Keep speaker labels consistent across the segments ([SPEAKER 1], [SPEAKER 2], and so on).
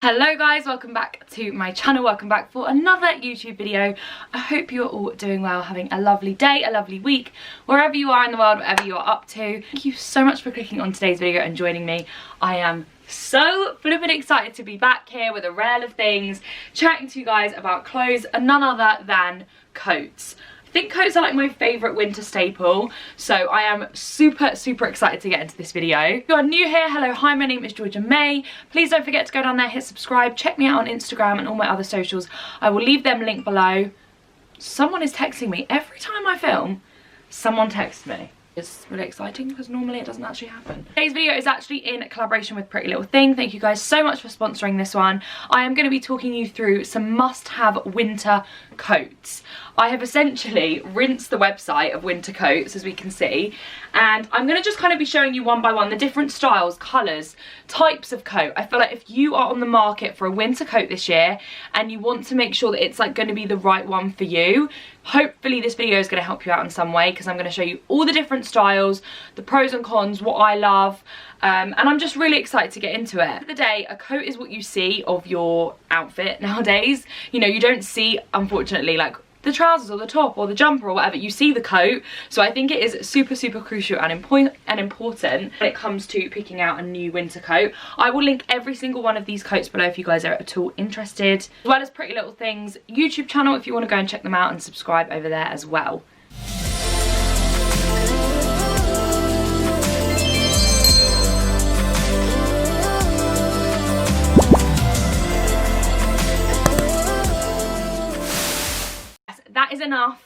[SPEAKER 1] Hello guys, welcome back to my channel, welcome back for another YouTube video. I hope you're all doing well, having a lovely day, a lovely week, wherever you are in the world, whatever you're up to. Thank you so much for clicking on today's video and joining me. I am so flippin' excited to be back here with a reel of things, chatting to you guys about clothes and none other than coats. I think coats are like my favourite winter staple, so I am super excited to get into this video. If you are new here, hello, hi, my name is Georgia May. Please don't forget to go down there, hit subscribe, check me out on Instagram and all my other socials. I will leave them linked below. Someone is texting me. Every time I film, someone texts me. It's really exciting because normally it doesn't actually happen. Today's video is actually in collaboration with Pretty Little Thing. Thank you guys so much for sponsoring this one. I am going to be talking you through some must-have winter coats. I have essentially rinsed the website of winter coats, as we can see, and I'm going to just kind of be showing you one by one the different styles, colours, types of coat. I feel like if you are on the market for a winter coat this year and you want to make sure that it's like going to be the right one for you, hopefully this video is going to help you out in some way, because I'm going to show you all the different styles, the pros and cons, what I love, and I'm just really excited to get into it. At the end of the day, a coat is what you see of your outfit nowadays. You know, you don't see, unfortunately, like the trousers or the top or the jumper or whatever. You see the coat, so I think it is super crucial and important when it comes to picking out a new winter coat. I will link every single one of these coats below if you guys are at all interested, as well as Pretty Little Thing's YouTube channel if you want to go and check them out and subscribe over there as well. That is enough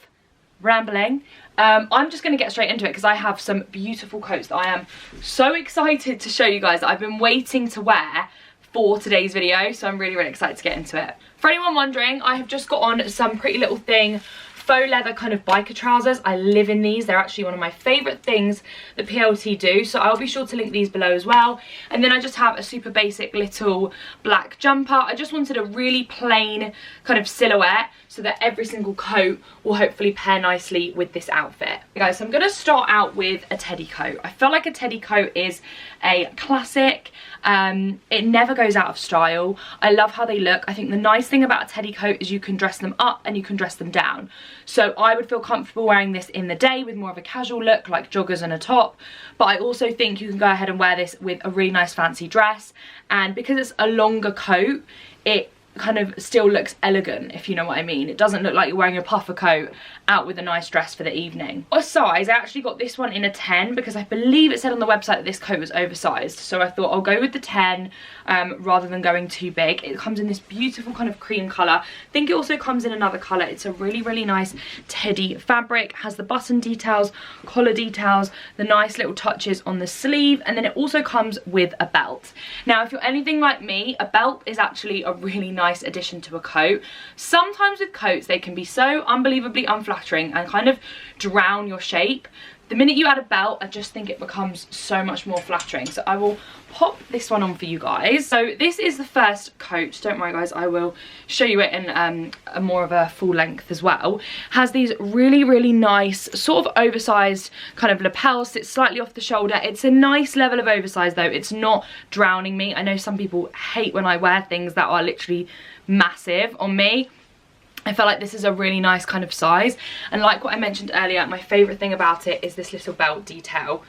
[SPEAKER 1] rambling. I'm just going to get straight into it because I have some beautiful coats that I am so excited to show you guys that I've been waiting to wear for today's video, so I'm really excited to get into it. For anyone wondering, I have just got on some Pretty Little Thing faux leather kind of biker trousers. I live in these. They're actually one of my favourite things that PLT do, so I'll be sure to link these below as well. And then I just have a super basic little black jumper. I just wanted a really plain kind of silhouette so that every single coat will hopefully pair nicely with this outfit. Okay, guys, so I'm going to start out with a teddy coat. I feel like a teddy coat is a classic. It never goes out of style. I love how they look. I think the nice thing about a teddy coat is you can dress them up and you can dress them down. So I would feel comfortable wearing this in the day with more of a casual look, like joggers and a top. But I also think you can go ahead and wear this with a really nice fancy dress. And because it's a longer coat, it kind of still looks elegant, if you know what I mean. It doesn't look like you're wearing a puffer coat out with a nice dress for the evening. What size? I actually got this one in a 10 because I believe it said on the website that this coat was oversized, so I thought I'll go with the 10 rather than going too big. It comes in this beautiful kind of cream colour. I think it also comes in another colour. It's a really nice teddy fabric, has the button details, collar details, the nice little touches on the sleeve, and then it also comes with a belt. Now if you're anything like me, a belt is actually a really nice addition to a coat. Sometimes with coats they can be so unbelievably unflattering and kind of drown your shape. The minute you add a belt, I just think it becomes so much more flattering. So I will pop this one on for you guys. So this is the first coat. Don't worry guys, I will show you it in a more of a full length as well. Has these really nice sort of oversized kind of lapels, sits slightly off the shoulder. It's a nice level of oversize though. It's not drowning me. I know some people hate when I wear things that are literally massive on me. I feel like this is a really nice kind of size, and like what I mentioned earlier, my favourite thing about it is this little belt detail.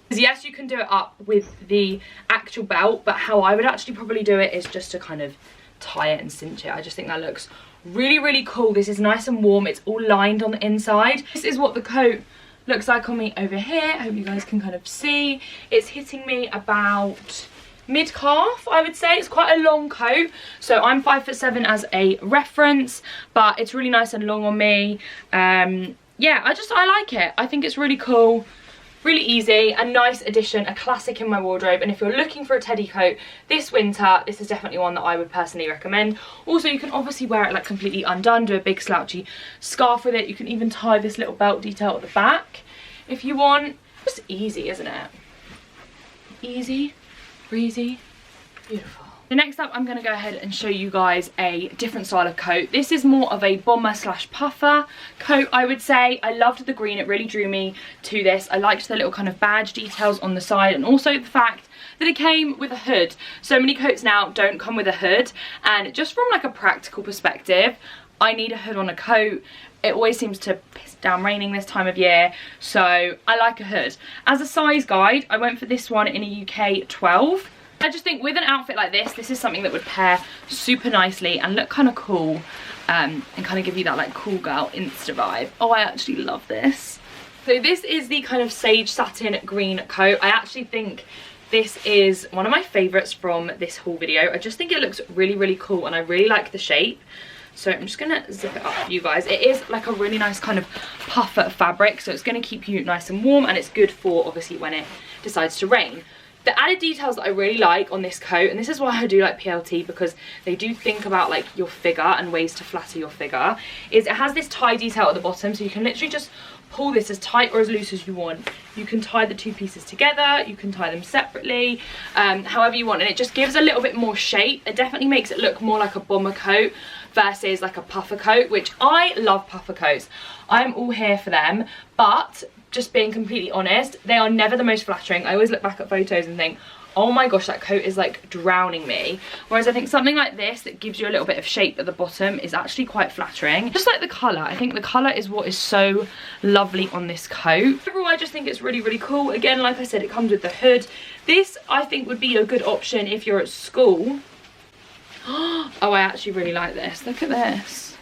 [SPEAKER 1] Because yes, you can do it up with the actual belt, but how I would actually probably do it is just to kind of tie it and cinch it. I just think that looks really cool. This is nice and warm. It's all lined on the inside. This is what the coat looks like on me over here. I hope you guys can kind of see. It's hitting me about mid-calf, I would say. It's quite a long coat, so I'm 5'7" as a reference, but it's really nice and long on me. Yeah, I like it. I think it's really cool, really easy, a nice addition, a classic in my wardrobe. And if you're looking for a teddy coat this winter, this is definitely one that I would personally recommend. Also, you can obviously wear it like completely undone, do a big slouchy scarf with it. You can even tie this little belt detail at the back if you want. Just easy, isn't it? Easy, breezy, beautiful. So next up, I'm going to go ahead and show you guys a different style of coat. This is more of a bomber slash puffer coat, I would say. I loved the green. It really drew me to this. I liked the little kind of badge details on the side, and also the fact that it came with a hood. So many coats now don't come with a hood, and just from like a practical perspective, I need a hood on a coat. It always seems to piss down raining this time of year, so I like a hood. As a size guide, I went for this one in a UK 12. I just think with an outfit like this is something that would pair super nicely and look kind of cool, and kind of give you that like cool girl Insta vibe. Oh, I actually love this. So this is the kind of sage satin green coat. I actually think this is one of my favourites from this haul video. I just think it looks really, really cool, and I really like the shape. So I'm just gonna zip it up for you guys. It is like a really nice kind of puffer fabric, so it's gonna keep you nice and warm, and it's good for obviously when it decides to rain. The added details that I really like on this coat, and this is why I do like PLT, because they do think about like your figure and ways to flatter your figure, is it has this tie detail at the bottom, so you can literally just pull this as tight or as loose as you want. You can tie the two pieces together, you can tie them separately, however you want, and it just gives a little bit more shape. It definitely makes it look more like a bomber coat versus like a puffer coat, which I love puffer coats. I'm all here for them, but just being completely honest, they are never the most flattering. I always look back at photos and think, oh my gosh, that coat is like drowning me. Whereas I think something like this that gives you a little bit of shape at the bottom is actually quite flattering. Just like the colour, I think the colour is what is so lovely on this coat. Overall, I just think it's really, really cool. Again, like I said, it comes with the hood. This, I think, would be a good option if you're at school. Oh, I actually really like this. Look at this.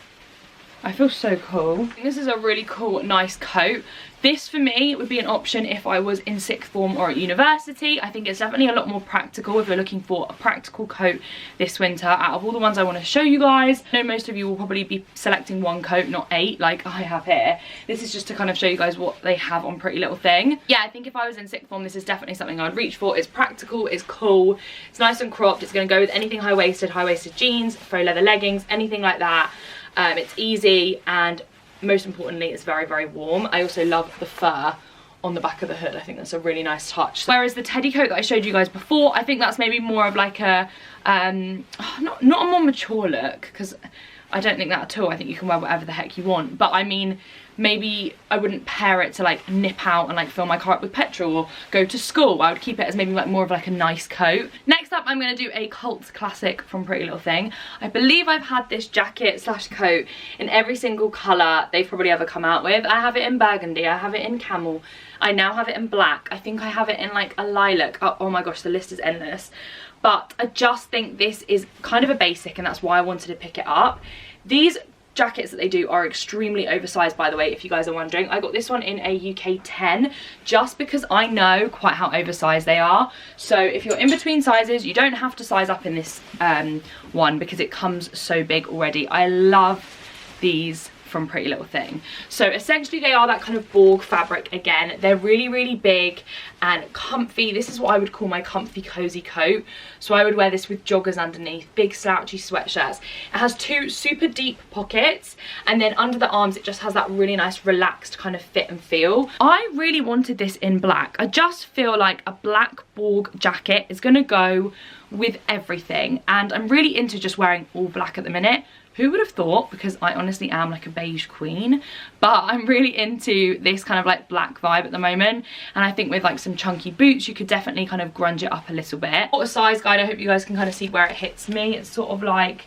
[SPEAKER 1] I feel so cool. This is a really cool, nice coat. This for me would be an option if I was in sixth form or at university. I think it's definitely a lot more practical if you're looking for a practical coat this winter. Out of all the ones I want to show you guys, I know most of you will probably be selecting one coat, not 8 like I have here. This is just to kind of show you guys what they have on Pretty Little Thing. Yeah, I think if I was in sixth form, this is definitely something I would reach for. It's practical, it's cool, it's nice and cropped, it's going to go with anything high-waisted jeans, faux leather leggings, anything like that. It's easy, and most importantly, it's very, very warm. I also love the fur on the back of the hood. I think that's a really nice touch. Whereas the teddy coat that I showed you guys before, I think that's maybe more of like a not a more mature look, because I don't think that at all. I think you can wear whatever the heck you want, but I mean, maybe I wouldn't pair it to like nip out and like fill my car up with petrol or go to school. I would keep it as maybe like more of like a nice coat. Next up, I'm going to do a cult classic from Pretty Little Thing. I believe I've had this jacket slash coat in every single colour they've probably ever come out with. I have it in burgundy, I have it in camel, I now have it in black, I think I have it in like a lilac. Oh my gosh, the list is endless. But I just think this is kind of a basic, and that's why I wanted to pick it up. These jackets that they do are extremely oversized, by the way, if you guys are wondering. I got this one in a UK 10 just because I know quite how oversized they are. So if you're in between sizes, you don't have to size up in this one because it comes so big already. I love these from Pretty Little Thing. So essentially they are that kind of BORG fabric again. They're really, really big and comfy. This is what I would call my comfy cozy coat. So I would wear this with joggers underneath, big slouchy sweatshirts. It has 2 super deep pockets, and then under the arms it just has that really nice relaxed kind of fit and feel. I really wanted this in black. I just feel like a black BORG jacket is gonna go with everything, and I'm really into just wearing all black at the minute. Who would have thought, because I honestly am like a beige queen, but I'm really into this kind of like black vibe at the moment, and I think with like some chunky boots you could definitely kind of grunge it up a little bit. What a size guide, I hope you guys can kind of see where it hits me. It's sort of like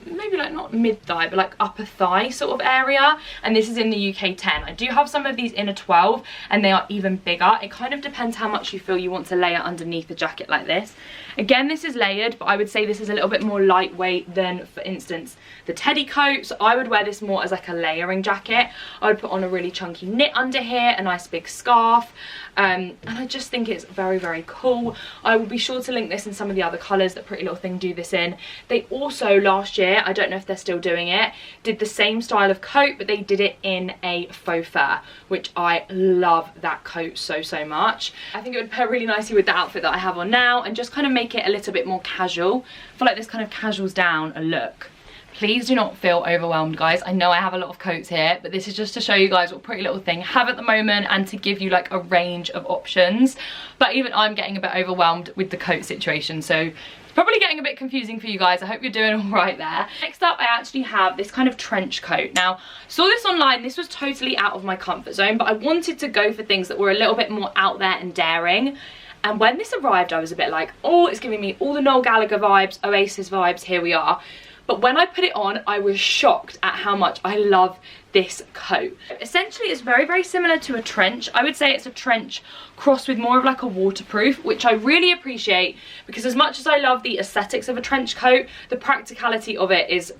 [SPEAKER 1] maybe like not mid-thigh but like upper thigh sort of area, and this is in the UK 10. I do have some of these in a 12 and they are even bigger. It kind of depends how much you feel you want to layer underneath a jacket like this. Again, this is layered, but I would say this is a little bit more lightweight than, for instance, the teddy coat. So I would wear this more as like a layering jacket. I would put on a really chunky knit under here, a nice big scarf, and I just think it's very, very cool. I will be sure to link this in some of the other colours that Pretty Little Thing do this in. They also, last year, I don't know if they're still doing it, did the same style of coat, but they did it in a faux fur, which I love that coat so, so much. I think it would pair really nicely with the outfit that I have on now and just kind of make it a little bit more casual. I feel like this kind of casuals down a look. Please do not feel overwhelmed, guys. I know I have a lot of coats here, but this is just to show you guys what Pretty Little Thing have at the moment and to give you like a range of options. But even I'm getting a bit overwhelmed with the coat situation, so it's probably getting a bit confusing for you guys. I hope you're doing all right there. Next up, I actually have this kind of trench coat. Now, I saw this online. This was totally out of my comfort zone, but I wanted to go for things that were a little bit more out there and daring. And when this arrived, I was a bit like, oh, it's giving me all the Noel Gallagher vibes, Oasis vibes, here we are. But when I put it on, I was shocked at how much I love this coat. Essentially, it's very, very similar to a trench. I would say it's a trench crossed with more of like a waterproof, which I really appreciate, because as much as I love the aesthetics of a trench coat, the practicality of it is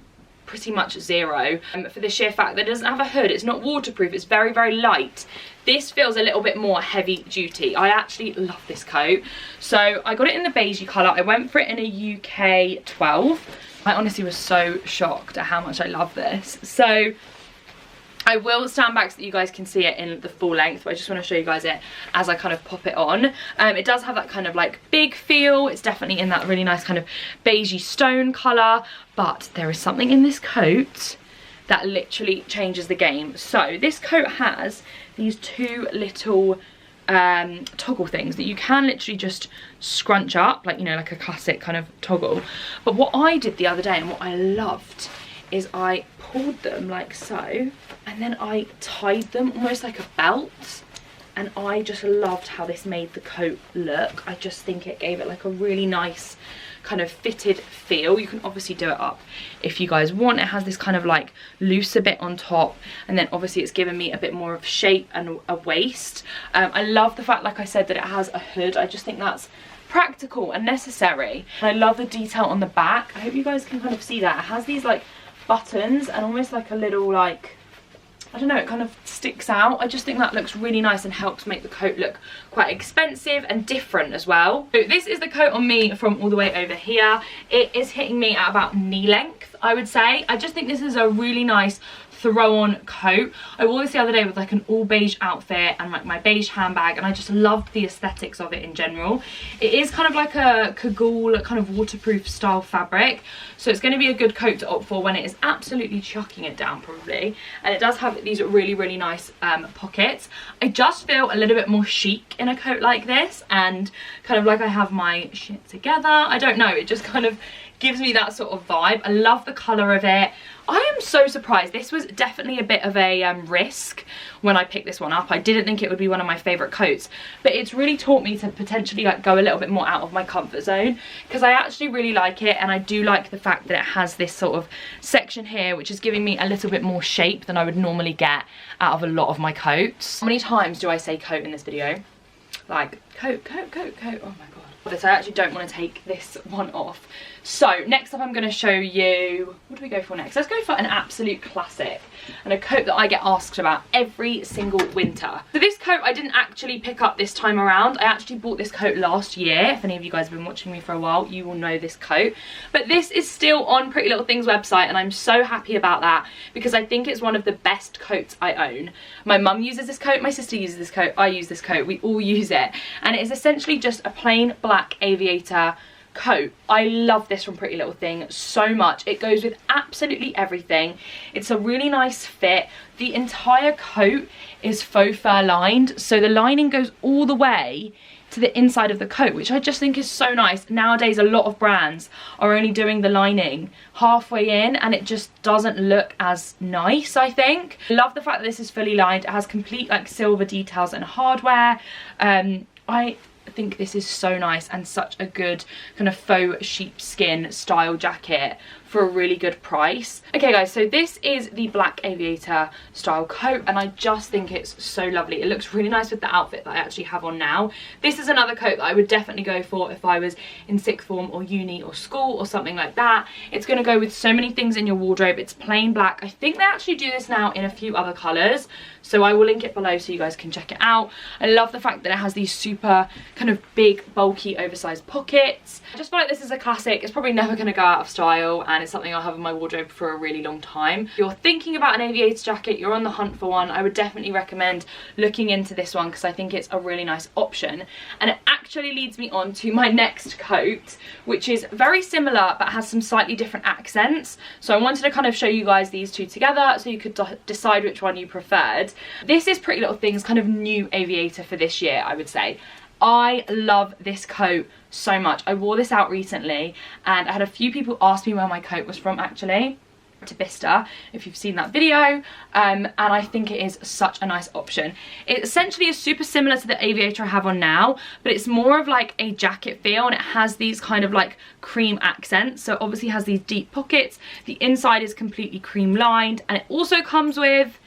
[SPEAKER 1] pretty much zero, for the sheer fact that it doesn't have a hood. It's not waterproof, it's very, very light. This feels a little bit more heavy duty. I actually love this coat. So I got it in the beigey colour. I went for it in a UK 12. I honestly was so shocked at how much I love this. So I will stand back so that you guys can see it in the full length, but I just want to show you guys it as I kind of pop it on. It does have that kind of like big feel. It's definitely in that really nice kind of beigey stone colour, but there is something in this coat that literally changes the game. So this coat has these two little toggle things that you can literally just scrunch up, like, you know, like a classic kind of toggle. But what I did the other day and what I loved is I pulled them like so, and then I tied them almost like a belt, and I just loved how this made the coat look. I just think it gave it like a really nice kind of fitted feel. You can obviously do it up if you guys want. It has this kind of like looser bit on top, and then obviously it's given me a bit more of shape and a waist. I love the fact, like I said, that it has a hood. I just think that's practical and necessary. And I love the detail on the back. I hope you guys can kind of see that. It has these like buttons and almost like a little, like, I don't know, it kind of sticks out. I just think that looks really nice and helps make the coat look quite expensive and different as well. So this is the coat on me from all the way over here. It is hitting me at about knee length, I would say. I just think this is a really nice throw-on coat. I wore this the other day with like an all beige outfit and like my beige handbag, and I just loved the aesthetics of it in general. It is kind of like a cagoule kind of waterproof style fabric, so it's going to be a good coat to opt for when it is absolutely chucking it down probably. And it does have these really, really nice pockets. I just feel a little bit more chic in a coat like this, and kind of like I have my shit together. I don't know, it just kind of gives me that sort of vibe. I love the colour of it. I am so surprised. This was definitely a bit of a risk when I picked this one up. I didn't think it would be one of my favourite coats, but it's really taught me to potentially like go a little bit more out of my comfort zone, because I actually really like it, and I do like the fact that it has this sort of section here which is giving me a little bit more shape than I would normally get out of a lot of my coats. How many times do I say coat in this video? Like coat, coat, coat, coat. Oh my god. This, I actually don't want to take this one off. So next up I'm going to show you, what do we go for next? Let's go for an absolute classic and a coat that I get asked about every single winter. So this coat I didn't actually pick up this time around. I actually bought this coat last year. If any of you guys have been watching me for a while, you will know this coat. But this is still on Pretty Little Things website, and I'm so happy about that because I think it's one of the best coats I own. My mum uses this coat, my sister uses this coat, I use this coat, we all use it. And it is essentially just a plain black aviator coat. I love this from Pretty Little Thing so much. It goes with absolutely everything. It's a really nice fit. The entire coat is faux fur lined, so the lining goes all the way to the inside of the coat, which I just think is so nice. Nowadays a lot of brands are only doing the lining halfway in, and it just doesn't look as nice, I think. Love the fact that this is fully lined. It has complete like silver details and hardware. I think this is so nice and such a good kind of faux sheepskin style jacket for a really good price. Okay guys, so this is the black aviator style coat, and I just think it's so lovely. It looks really nice with the outfit that I actually have on now. This is another coat that I would definitely go for if I was in sixth form or uni or school or something like that. It's going to go with so many things in your wardrobe. It's plain black. I think they actually do this now in a few other colours, so I will link it below so you guys can check it out. I love the fact that it has these super kind of big, bulky, oversized pockets. I just feel like this is a classic. It's probably never going to go out of style, and it's something I'll have in my wardrobe for a really long time. If you're thinking about an aviator jacket, you're on the hunt for one, I would definitely recommend looking into this one because I think it's a really nice option. And it actually leads me on to my next coat, which is very similar but has some slightly different accents. So I wanted to kind of show you guys these two together so you could decide which one you preferred. This is Pretty Little Things kind of new aviator for this year, I would say. I love this coat so much. I wore this out recently and I had a few people ask me where my coat was from actually. to Bicester if you've seen that video, and I think it is such a nice option. It essentially is super similar to the Aviator I have on now, but it's more of like a jacket feel, and it has these kind of like cream accents. So it obviously has these deep pockets, the inside is completely cream lined, and it also comes with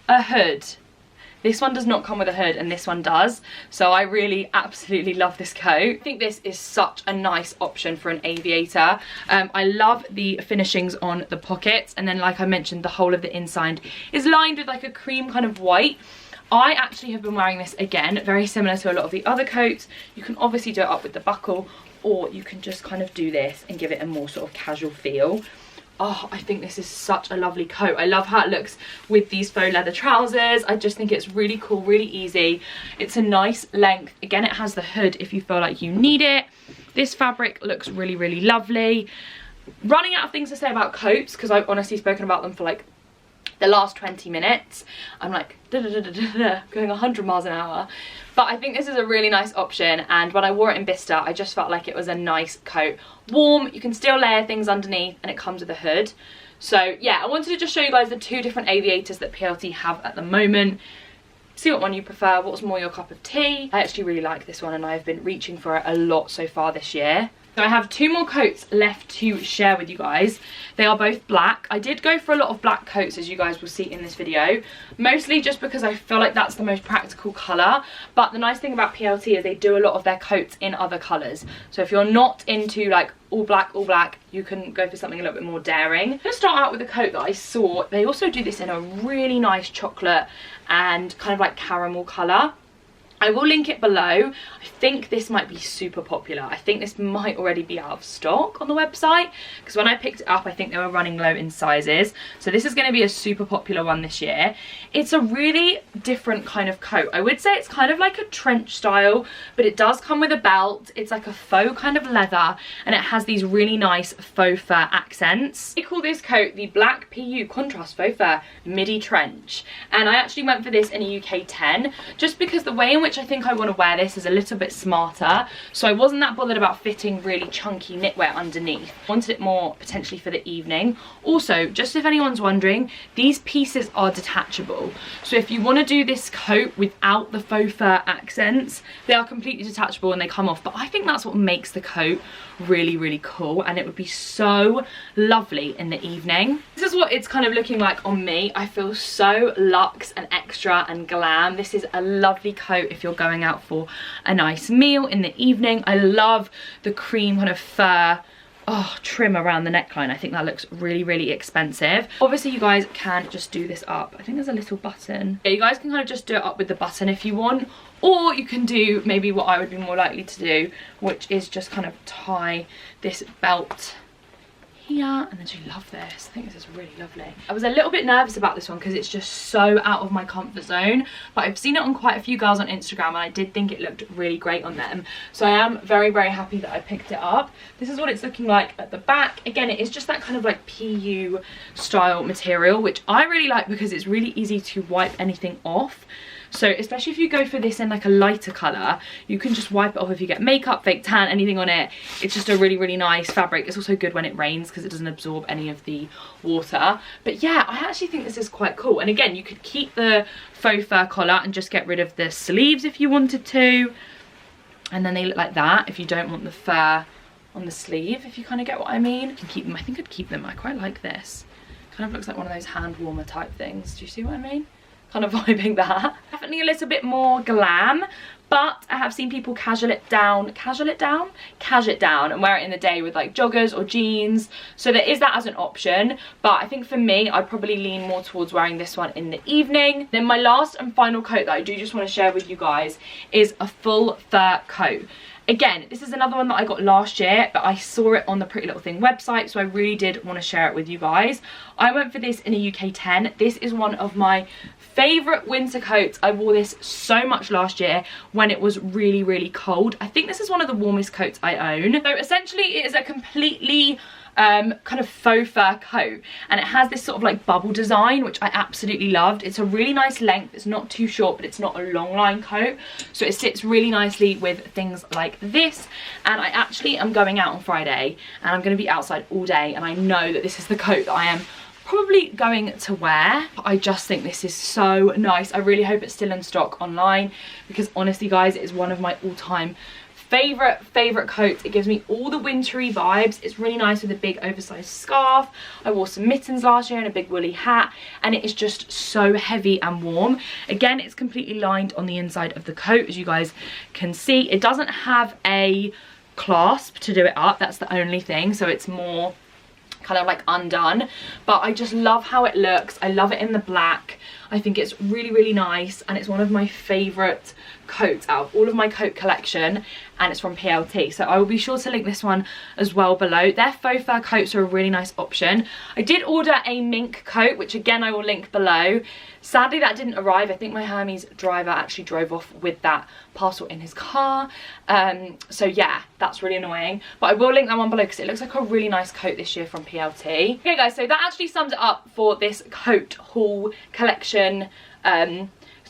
[SPEAKER 1] a hood. This one does not come with a hood and this one does. So I really absolutely love this coat. I think this is such a nice option for an Aviator. I love the finishings on the pockets, and then like I mentioned, the whole of the inside is lined with like a cream kind of white. I actually have been wearing this again, very similar to a lot of the other coats. You can obviously do it up with the buckle, or you can just kind of do this and give it a more sort of casual feel. Oh, I think this is such a lovely coat. I love how it looks with these faux leather trousers. I just think it's really cool, really easy. It's a nice length. Again, it has the hood if you feel like you need it. This fabric looks really, really lovely. Running out of things to say about coats, because I've honestly spoken about them for like the last 20 minutes. I'm like going 100 miles an hour. But I think this is a really nice option, and when I wore it in Bicester, I just felt like it was a nice coat. Warm, you can still layer things underneath, and it comes with a hood. So yeah, I wanted to just show you guys the two different Aviators that PLT have at the moment. See what one you prefer, what's more your cup of tea. I actually really like this one, and I've been reaching for it a lot so far this year. So I have two more coats left to share with you guys. They are both black. I did go for a lot of black coats, as you guys will see in this video, mostly just because I feel like that's the most practical colour. But the nice thing about PLT is they do a lot of their coats in other colours. So if you're not into like all black, you can go for something a little bit more daring. I'm going to start out with a coat that I saw. They also do this in a really nice chocolate and kind of like caramel colour. I will link it below. I think this might be super popular. I think this might already be out of stock on the website, because when I picked it up, I think they were running low in sizes. So this is going to be a super popular one this year. It's a really different kind of coat. I would say it's kind of like a trench style, but it does come with a belt. It's like a faux kind of leather, and it has these really nice faux fur accents. They call this coat the Black PU Contrast Faux Fur Midi Trench, and I actually went for this in a UK 10, just because the way in which I think I want to wear this is a little bit smarter. So I wasn't that bothered about fitting really chunky knitwear underneath. I wanted it more potentially for the evening. Also, just if anyone's wondering, these pieces are detachable. So if you want to do this coat without the faux fur accents, they are completely detachable and they come off. But I think that's what makes the coat really, really cool, and it would be so lovely in the evening. This is what it's kind of looking like on me. I feel so luxe and extra and glam. This is a lovely coat if you're going out for a nice meal in the evening. I love the cream kind of fur trim around the neckline. I think that looks really, really expensive. Obviously you guys can just do this up. I think there's a little button. Yeah, you guys can kind of just do it up with the button if you want, or you can do maybe what I would be more likely to do, which is just kind of tie this belt here, and then you love this. I think this is really lovely. I was a little bit nervous about this one because it's just so out of my comfort zone, but I've seen it on quite a few girls on Instagram, and I did think it looked really great on them. So I am very, very happy that I picked it up. This is what it's looking like at the back. Again, it is just that kind of like PU style material, which I really like because it's really easy to wipe anything off. So especially if you go for this in like a lighter colour, you can just wipe it off if you get makeup, fake tan, anything on it. It's just a really, really nice fabric. It's also good when it rains because it doesn't absorb any of the water. But yeah, I actually think this is quite cool. And again, you could keep the faux fur collar and just get rid of the sleeves if you wanted to. And then they look like that if you don't want the fur on the sleeve, if you kind of get what I mean. You can keep them. I think I'd keep them. I quite like this. Kind of looks like one of those hand warmer type things. Do you see what I mean? Kind of vibing that. Definitely a little bit more glam, but I have seen people cash it down and wear it in the day with like joggers or jeans. So there is that as an option, but I think for me, I'd probably lean more towards wearing this one in the evening. Then my last and final coat that I do just want to share with you guys is a full fur coat. Again, this is another one that I got last year, but I saw it on the Pretty Little Thing website, so I really did want to share it with you guys. I went for this in a UK 10. This is one of my favourite winter coats. I wore this so much last year when it was really, really cold. I think this is one of the warmest coats I own. So essentially it is a completely kind of faux fur coat, and it has this sort of like bubble design, which I absolutely loved. It's a really nice length. It's not too short, but it's not a long line coat, so it sits really nicely with things like this. And I actually am going out on Friday, and I'm going to be outside all day, and I know that this is the coat that I am probably going to wear. I just think this is so nice. I really hope it's still in stock online, because honestly guys, it is one of my all-time favorite coats. It gives me all the wintry vibes. It's really nice with a big oversized scarf. I wore some mittens last year and a big woolly hat, and it is just so heavy and warm. Again, it's completely lined on the inside of the coat, as you guys can see. It doesn't have a clasp to do it up, that's the only thing, so it's more kind of like undone, but I just love how it looks. I love it in the black. I think it's really nice, and it's one of my favorite coats out of all of my coat collection, and it's from PLT, so I will be sure to link this one as well below. Their faux fur coats are a really nice option. I did order a mink coat, which again I will link below. Sadly that didn't arrive. I think my Hermes driver actually drove off with that parcel in his car, so yeah, that's really annoying, but I will link that one below because it looks like a really nice coat this year from PLT. Okay guys, so that actually sums it up for this coat haul collection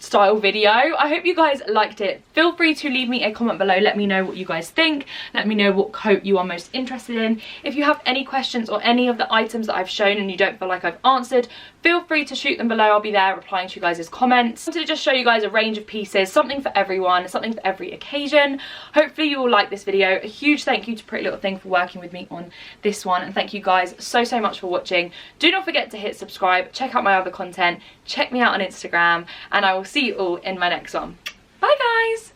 [SPEAKER 1] style video. I hope you guys liked it. Feel free to leave me a comment below. Let me know what you guys think. Let me know what coat you are most interested in. If you have any questions or any of the items that I've shown and you don't feel like I've answered, feel free to shoot them below. I'll be there replying to you guys' comments. I wanted to just show you guys a range of pieces, something for everyone, something for every occasion. Hopefully you will like this video. A huge thank you to Pretty Little Thing for working with me on this one, and thank you guys so much for watching. Do not forget to hit subscribe, check out my other content, check me out on Instagram, and I will see you all in my next one. Bye guys!